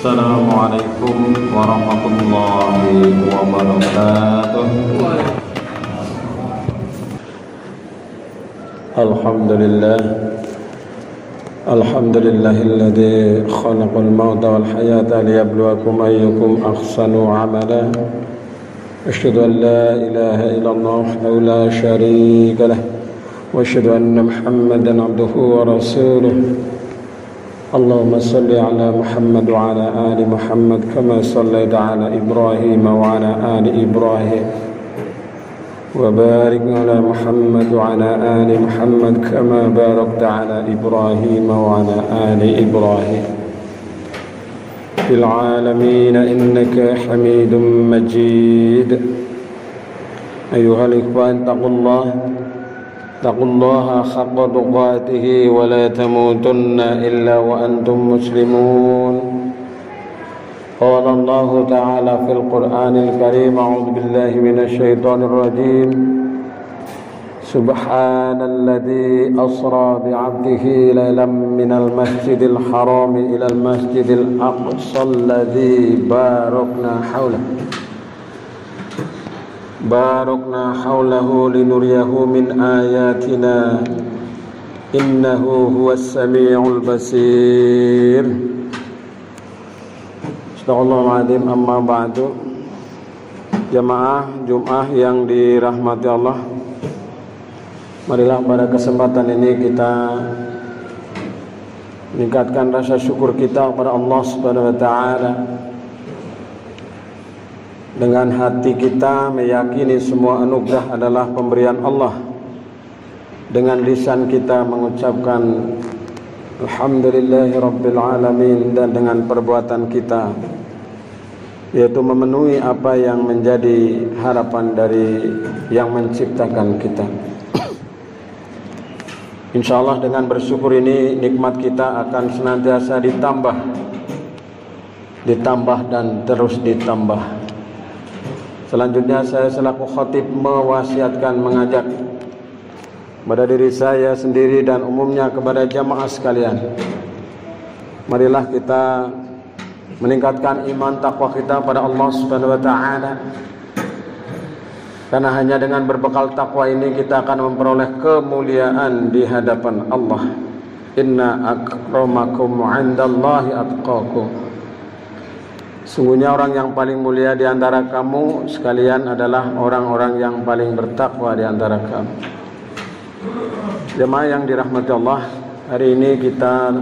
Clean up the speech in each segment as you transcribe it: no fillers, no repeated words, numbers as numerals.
Assalamualaikum warahmatullahi wabarakatuh. Alhamdulillahilladzi khalaqal mauta wal hayata liyabluwakum ayyukum ahsanu amala. Asyhadu an la ilaha illallah wahdahu la syarika lah wa asyhadu anna Muhammadan abduhu wa rasuluh. Allahumma salli ala Muhammad wa ala ali Muhammad kama sallaita ala Ibrahim wa ala ali Ibrahim wa barik ala Muhammad wa ala ali Muhammad kama barakta ala Ibrahim wa ala ali Ibrahim fil alamin innaka Hamidum Majid. Ayyuhal ikhwan taqullaha haqqa tuqatih wa la tamutunna illa wa antum muslimun. Qala Allah ta'ala fil Qur'anil Karim, a'udzu billahi minasy syaithanir rajim. Subhanalladzi asra bi 'abdihi lailan minal masjidil haram ila al masjidil aqsa alladzi barakna haulahu linuriyahu min ayatina innahu huwas sami'ul basir. Astagfirullahal azim, amma ba'du. Jamaah Jumat yang dirahmati Allah, marilah pada kesempatan ini kita meningkatkan rasa syukur kita kepada Allah Subhanahu wa taala. Dengan hati kita meyakini semua anugerah adalah pemberian Allah. Dengan lisan kita mengucapkan Alhamdulillahi Rabbil Alamin. Dan dengan perbuatan kita, yaitu memenuhi apa yang menjadi harapan dari yang menciptakan kita. InsyaAllah dengan bersyukur ini nikmat kita akan senantiasa ditambah dan terus ditambah. Selanjutnya saya selaku khatib mewasiatkan, mengajak kepada diri saya sendiri dan umumnya kepada jamaah sekalian, marilah kita meningkatkan iman takwa kita pada Allah Subhanahu wa taala. Karena hanya dengan berbekal takwa ini kita akan memperoleh kemuliaan di hadapan Allah. Inna akramakum 'indallahi atqakum. Sungguhnya orang yang paling mulia di antara kamu sekalian adalah orang-orang yang paling bertakwa di antara kamu. Jemaah yang dirahmati Allah, hari ini kita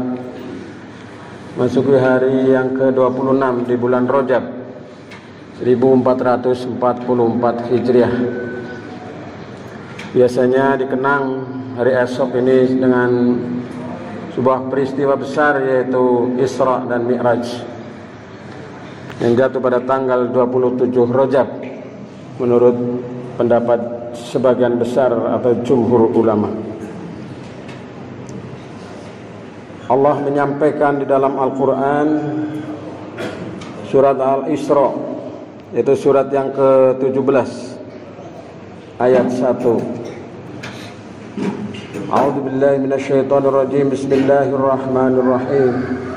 masuki hari yang ke-26 di bulan Rajab 1444 Hijriah. Biasanya dikenang hari esok ini dengan sebuah peristiwa besar, yaitu Isra dan Mi'raj, yang jatuh pada tanggal 27 Rajab menurut pendapat sebagian besar atau jumhur ulama. Allah menyampaikan di dalam Al-Quran surat Al-Isra, yaitu surat yang ke-17 ayat 1. A'udzu billahi minasyaitonir rajim. Bismillahirrahmanirrahim.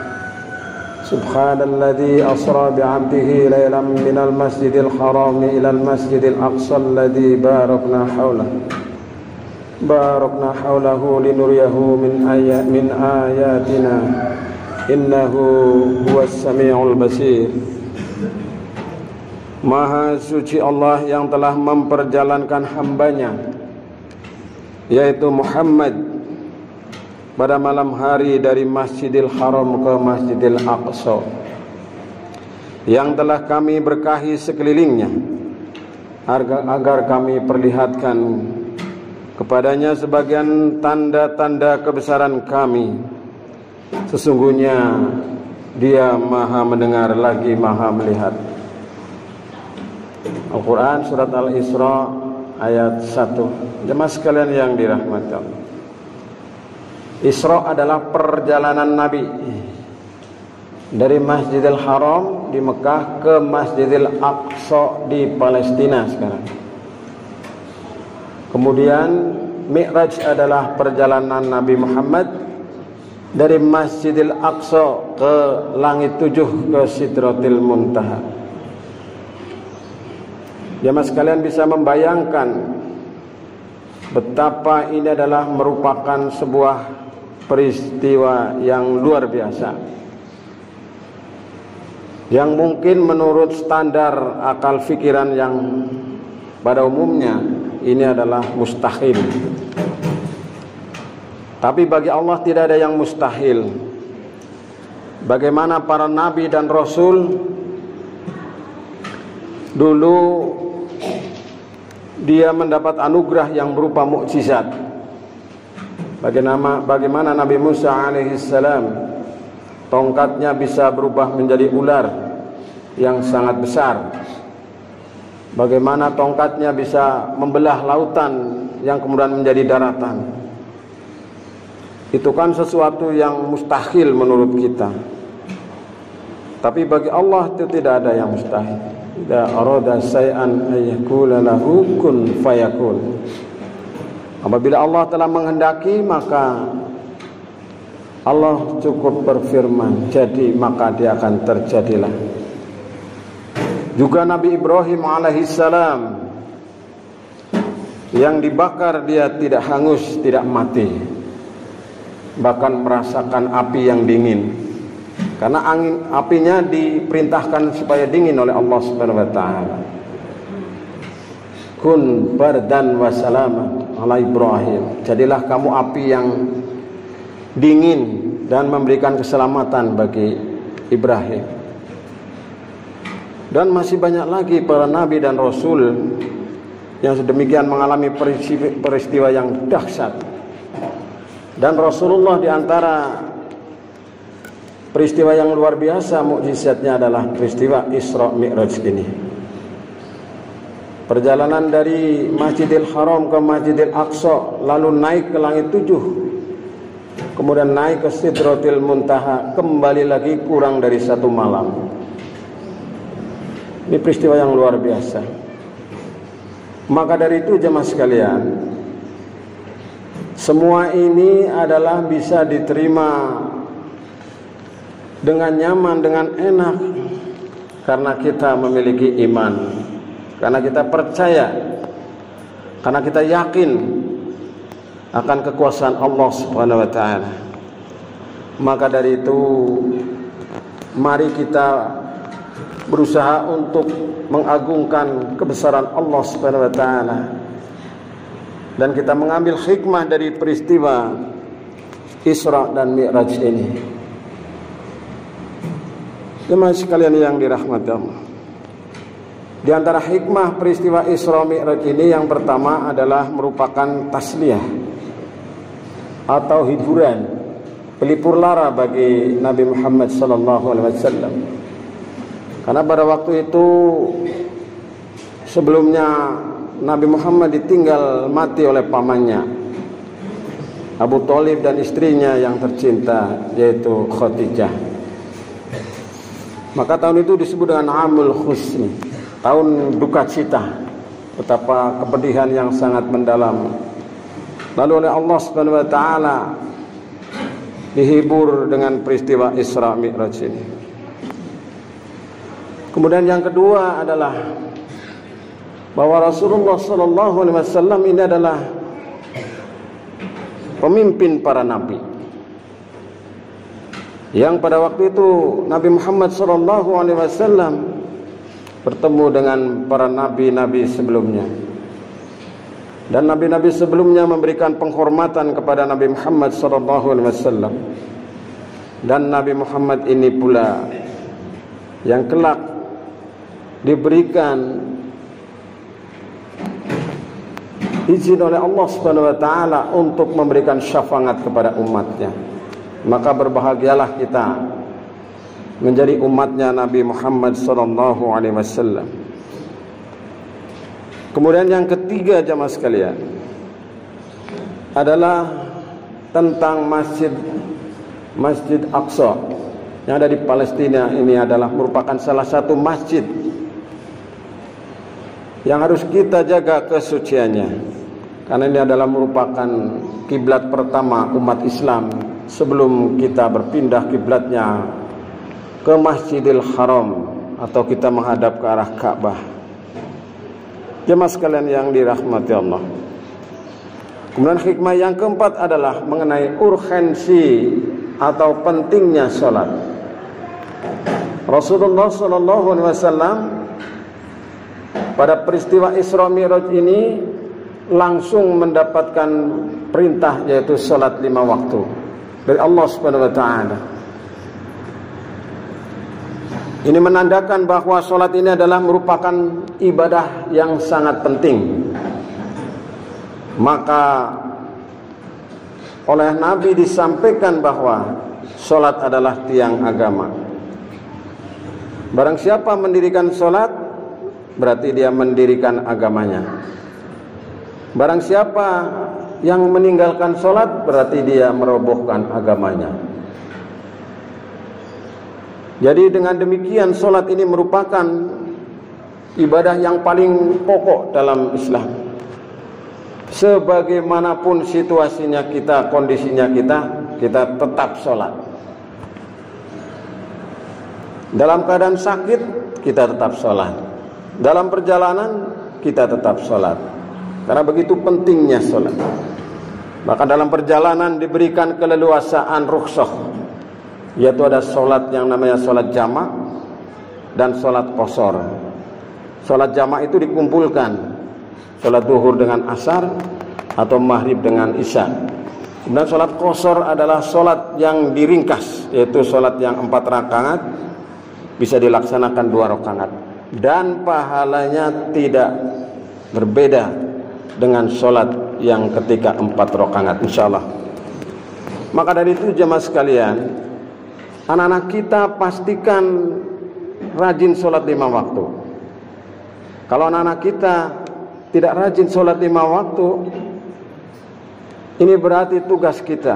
Subhanalladzi asra bi'abdihi lailan minal masjidil haram ilal masjidil aqsa alladzi barakna haulahu linuriyahu min ayatina innahu huwas sami'ul basir. Maha suci Allah yang telah memperjalankan hambanya, yaitu Muhammad, pada malam hari dari Masjidil Haram ke Masjidil Aqsa, yang telah kami berkahi sekelilingnya, agar kami perlihatkan kepadanya sebagian tanda-tanda kebesaran kami. Sesungguhnya Dia Maha mendengar lagi Maha melihat. Al-Quran surat Al-Isra ayat 1. Jemaah sekalian yang dirahmati Allah, Isra adalah perjalanan Nabi dari Masjidil Haram di Mekah ke Masjidil Aqsa di Palestina sekarang. Kemudian Mi'raj adalah perjalanan Nabi Muhammad dari Masjidil Aqsa ke langit 7 ke Sidratil Muntaha. Jamaah sekalian bisa membayangkan betapa ini adalah merupakan sebuah peristiwa yang luar biasa, yang mungkin menurut standar akal fikiran yang pada umumnya ini adalah mustahil. Tapi bagi Allah tidak ada yang mustahil. Bagaimana para nabi dan rasul dulu dia mendapat anugerah yang berupa mukjizat. Bagaimana Nabi Musa alaihissalam tongkatnya bisa berubah menjadi ular yang sangat besar. Bagaimana tongkatnya bisa membelah lautan yang kemudian menjadi daratan. Itu kan sesuatu yang mustahil menurut kita. Tapi bagi Allah itu tidak ada yang mustahil. Idza arada syai'an ayyakula lahu kun fayakun. Apabila Allah telah menghendaki, maka Allah cukup berfirman, jadi maka dia akan terjadilah. Juga Nabi Ibrahim alaihissalam yang dibakar dia tidak hangus, tidak mati, bahkan merasakan api yang dingin, karena apinya diperintahkan supaya dingin oleh Allah Subhanahu wa taala. Kun bardan wa salaman ala Ibrahim. Jadilah kamu api yang dingin dan memberikan keselamatan bagi Ibrahim. Dan masih banyak lagi para nabi dan rasul yang sedemikian mengalami peristiwa yang dahsyat. Dan Rasulullah di antara peristiwa yang luar biasa mukjizatnya adalah peristiwa Isra Mi'raj ini. Perjalanan dari Masjidil Haram ke Masjidil Aqsa, lalu naik ke langit 7, kemudian naik ke Sidratil Muntaha, kembali lagi kurang dari 1 malam. Ini peristiwa yang luar biasa. Maka dari itu jemaah sekalian, semua ini adalah bisa diterima dengan nyaman, dengan enak, karena kita memiliki iman, karena kita percaya, karena kita yakin akan kekuasaan Allah Subhanahu wa taala. Maka dari itu mari kita berusaha untuk mengagungkan kebesaran Allah Subhanahu wa taala, dan kita mengambil hikmah dari peristiwa Isra dan Mi'raj ini. Jemaah sekalian yang dirahmati Allah, di antara hikmah peristiwa Isra Mi'raj ini yang pertama adalah merupakan tasliyah atau hiburan, pelipur lara bagi Nabi Muhammad SAW. Karena pada waktu itu sebelumnya Nabi Muhammad ditinggal mati oleh pamannya Abu Thalib dan istrinya yang tercinta, yaitu Khadijah. Maka tahun itu disebut dengan Amul Husni, tahun duka cita, betapa kepedihan yang sangat mendalam. Lalu oleh Allah Subhanahu wa taala dihibur dengan peristiwa Isra Mi'raj ini. Kemudian yang kedua adalah bahwa Rasulullah SAW ini adalah pemimpin para nabi, yang pada waktu itu Nabi Muhammad SAW bertemu dengan para nabi-nabi sebelumnya, dan nabi-nabi sebelumnya memberikan penghormatan kepada Nabi Muhammad SAW, dan Nabi Muhammad ini pula yang kelak diberikan izin oleh Allah Subhanahu wa taala untuk memberikan syafaat kepada umatnya. Maka berbahagialah kita menjadi umatnya Nabi Muhammad SAW. Kemudian yang ketiga jamaah sekalian adalah tentang Masjid Aqsa yang ada di Palestina. Ini adalah merupakan salah satu masjid yang harus kita jaga kesuciannya, karena ini adalah merupakan kiblat pertama umat Islam sebelum kita berpindah kiblatnya ke Masjidil Haram atau kita menghadap ke arah Ka'bah. Jemaah sekalian yang dirahmati Allah. Kemudian hikmah yang keempat adalah mengenai urgensi atau pentingnya sholat. Rasulullah SAW pada peristiwa Isra Mi'raj ini langsung mendapatkan perintah, yaitu sholat 5 waktu dari Allah Subhanahu wa Ta'ala. Ini menandakan bahwa sholat ini adalah merupakan ibadah yang sangat penting. Maka oleh Nabi disampaikan bahwa sholat adalah tiang agama. Barang siapa mendirikan sholat, berarti dia mendirikan agamanya. Barang siapa yang meninggalkan sholat, berarti dia merobohkan agamanya. Jadi dengan demikian sholat ini merupakan ibadah yang paling pokok dalam Islam. Sebagaimanapun situasinya kita, kondisinya kita tetap sholat. Dalam keadaan sakit, kita tetap sholat. Dalam perjalanan, kita tetap sholat. Karena begitu pentingnya sholat. Maka dalam perjalanan diberikan keleluasaan rukhsah, yaitu ada sholat yang namanya sholat jamak dan sholat qashar. Sholat jamak itu dikumpulkan, sholat zuhur dengan asar atau maghrib dengan isya. Kemudian sholat qashar adalah sholat yang diringkas, yaitu sholat yang 4 rakaat bisa dilaksanakan 2 rakaat, dan pahalanya tidak berbeda dengan sholat yang ketika 4 rakaat, insyaallah. Maka dari itu jemaah sekalian, anak-anak kita pastikan rajin sholat 5 waktu. Kalau anak-anak kita tidak rajin sholat 5 waktu, ini berarti tugas kita.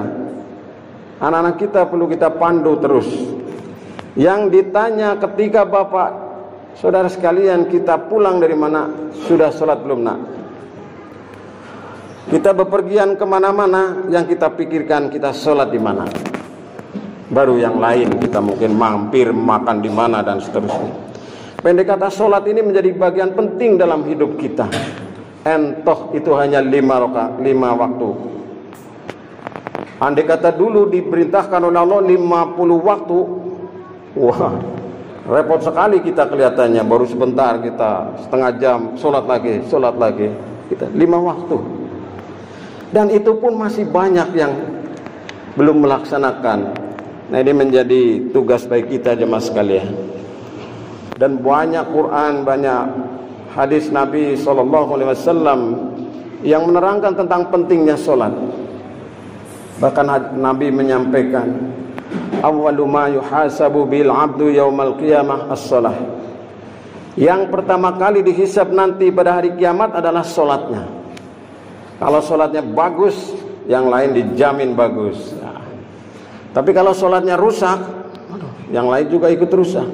Anak-anak kita perlu kita pandu terus. Yang ditanya ketika bapak, saudara sekalian, kita pulang dari mana? Sudah sholat belum nak? Kita bepergian kemana-mana, yang kita pikirkan kita sholat di mana? Baru yang lain kita mungkin mampir makan di mana dan seterusnya. Pendek kata, sholat ini menjadi bagian penting dalam hidup kita. Entoh itu hanya 5 waktu. Andai kata dulu diperintahkan oleh Allah 50 waktu, wah, repot sekali kita kelihatannya. Baru sebentar kita setengah jam sholat lagi. Kita 5 waktu. Dan itu pun masih banyak yang belum melaksanakan. Nah, ini menjadi tugas bagi kita jemaah sekalian. Dan banyak Quran, banyak hadis Nabi SAW yang menerangkan tentang pentingnya sholat. Bahkan Nabi menyampaikan, awwalu ma yuhasabu bil abdu yaumal qiyamah as-shalah. Yang pertama kali dihisab nanti pada hari kiamat adalah sholatnya. Kalau sholatnya bagus, yang lain dijamin bagus. Nah, tapi kalau sholatnya rusak, yang lain juga ikut rusak.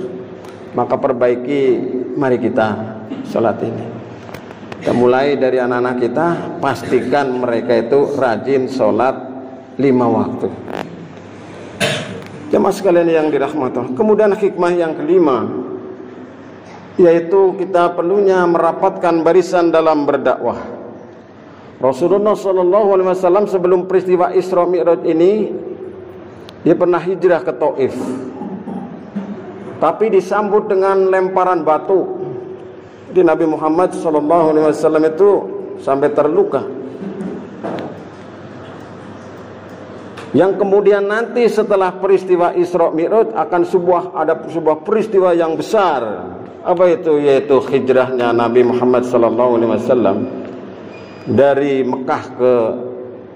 Maka perbaiki, mari kita sholat ini. Kita mulai dari anak-anak kita, pastikan mereka itu rajin sholat 5 waktu. Jemaah sekalian yang dirahmati Allah. Kemudian hikmah yang kelima, yaitu kita perlunya merapatkan barisan dalam berdakwah. Rasulullah SAW sebelum peristiwa Isra Mi'raj ini, dia pernah hijrah ke Taif, tapi disambut dengan lemparan batu. Di Nabi Muhammad SAW itu sampai terluka. Yang kemudian nanti setelah peristiwa Isra Mi'raj akan ada sebuah peristiwa yang besar. Apa itu? Yaitu hijrahnya Nabi Muhammad SAW dari Mekah ke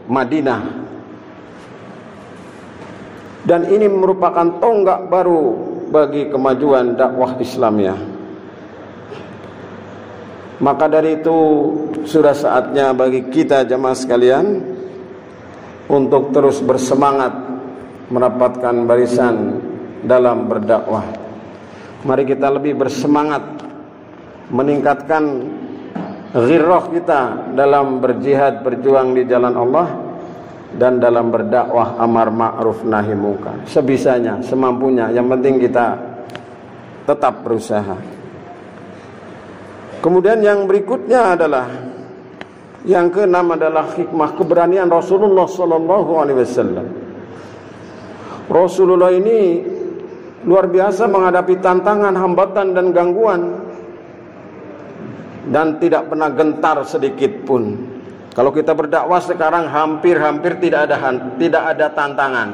Madinah. Dan ini merupakan tonggak baru bagi kemajuan dakwah Islamiyah. Maka dari itu sudah saatnya bagi kita jemaah sekalian untuk terus bersemangat merapatkan barisan dalam berdakwah. Mari kita lebih bersemangat meningkatkan ghirrah kita dalam berjihad, berjuang di jalan Allah, dan dalam berdakwah amar ma'ruf nahi munkar. Sebisanya, semampunya, yang penting kita tetap berusaha. Kemudian yang berikutnya adalah, yang keenam adalah hikmah keberanian Rasulullah sallallahu alaihi wasallam. Rasulullah ini luar biasa menghadapi tantangan, hambatan dan gangguan, dan tidak pernah gentar sedikit pun. Kalau kita berdakwah sekarang hampir tidak ada tantangan.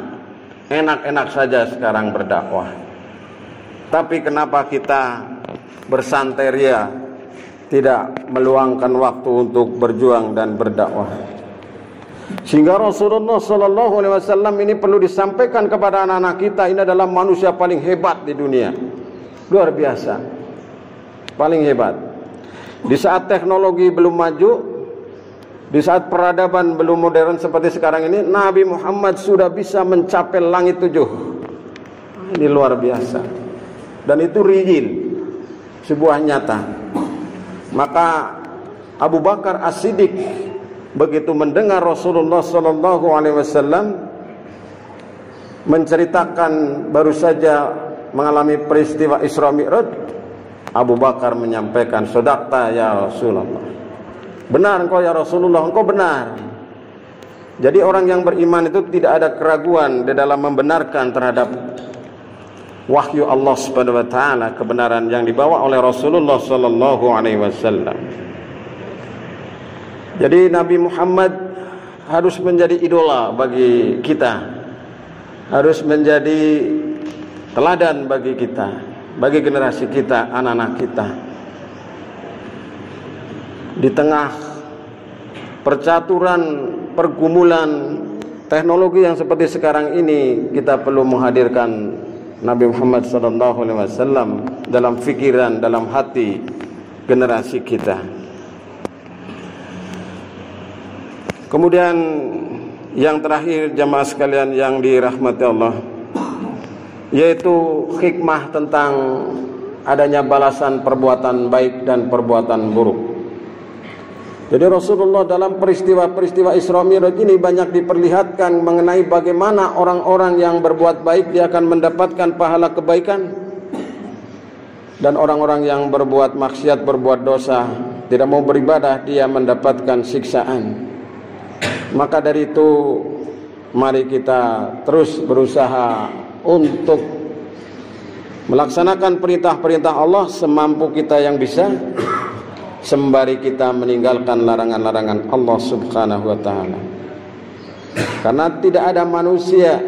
Enak-enak saja sekarang berdakwah. Tapi kenapa kita bersantai ria, tidak meluangkan waktu untuk berjuang dan berdakwah? Sehingga Rasulullah sallallahu alaihi wasallam ini perlu disampaikan kepada anak-anak kita, ini adalah manusia paling hebat di dunia. Luar biasa. Paling hebat. Di saat teknologi belum maju, di saat peradaban belum modern seperti sekarang ini, Nabi Muhammad sudah bisa mencapai langit 7. Ini luar biasa. Dan itu real, sebuah nyata. Maka Abu Bakar As-Siddiq begitu mendengar Rasulullah sallallahu alaihi wasallam menceritakan baru saja mengalami peristiwa Isra Mi'raj, Abu Bakar menyampaikan, "Shadaqta ya Rasulullah." Benar engkau ya Rasulullah, engkau benar. Jadi orang yang beriman itu tidak ada keraguan di dalam membenarkan terhadap wahyu Allah Subhanahu wa taala, kebenaran yang dibawa oleh Rasulullah sallallahu alaihi wasallam. Jadi Nabi Muhammad harus menjadi idola bagi kita. Harus menjadi teladan bagi kita, bagi generasi kita, anak-anak kita. Di tengah percaturan, pergumulan teknologi yang seperti sekarang ini, kita perlu menghadirkan Nabi Muhammad SAW dalam fikiran, dalam hati generasi kita. Kemudian yang terakhir, jamaah sekalian yang dirahmati Allah, yaitu hikmah tentang adanya balasan perbuatan baik dan perbuatan buruk. Jadi Rasulullah dalam peristiwa-peristiwa Isra Mi'raj ini banyak diperlihatkan mengenai bagaimana orang-orang yang berbuat baik dia akan mendapatkan pahala kebaikan, dan orang-orang yang berbuat maksiat, berbuat dosa, tidak mau beribadah, dia mendapatkan siksaan. Maka dari itu mari kita terus berusaha untuk melaksanakan perintah-perintah Allah semampu kita yang bisa, sembari kita meninggalkan larangan-larangan Allah Subhanahu wa taala. Karena tidak ada manusia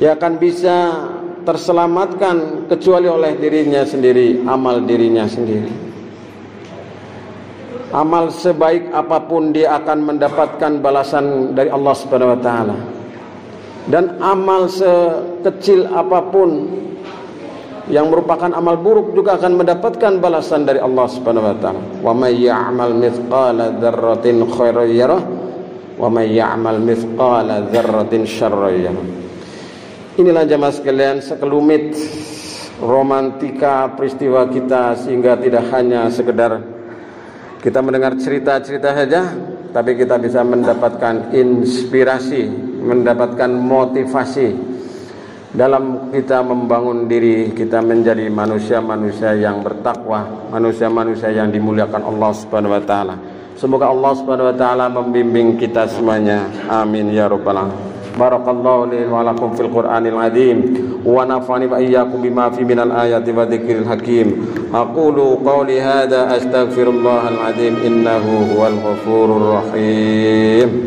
yang akan bisa terselamatkan kecuali oleh dirinya sendiri, amal dirinya sendiri. Amal sebaik apapun dia akan mendapatkan balasan dari Allah Subhanahu wa taala. Dan amal sekecil apapun yang merupakan amal buruk juga akan mendapatkan balasan dari Allah Subhanahu wa taala. Wa may ya'mal mithqala dzarratin khairan yarah wa may ya'mal mithqala dzarratin syarran yarah. Inilah jemaah sekalian sekelumit romantika peristiwa kita, sehingga tidak hanya sekedar kita mendengar cerita-cerita saja, tapi kita bisa mendapatkan inspirasi, mendapatkan motivasi dalam kita membangun diri kita menjadi manusia-manusia yang bertakwa, manusia-manusia yang dimuliakan Allah Subhanahu wa taala. Semoga Allah Subhanahu wa taala membimbing kita semuanya. Amin ya rabbal alamin. Barakallahu li wa lakum fil Qur'anil azim wa nafa'ani wa iyyakum bima fi minal ayati wa dzikril hakim. Aqulu qawli hadza astaghfirullahal azim innahu huwal ghafurur rahim.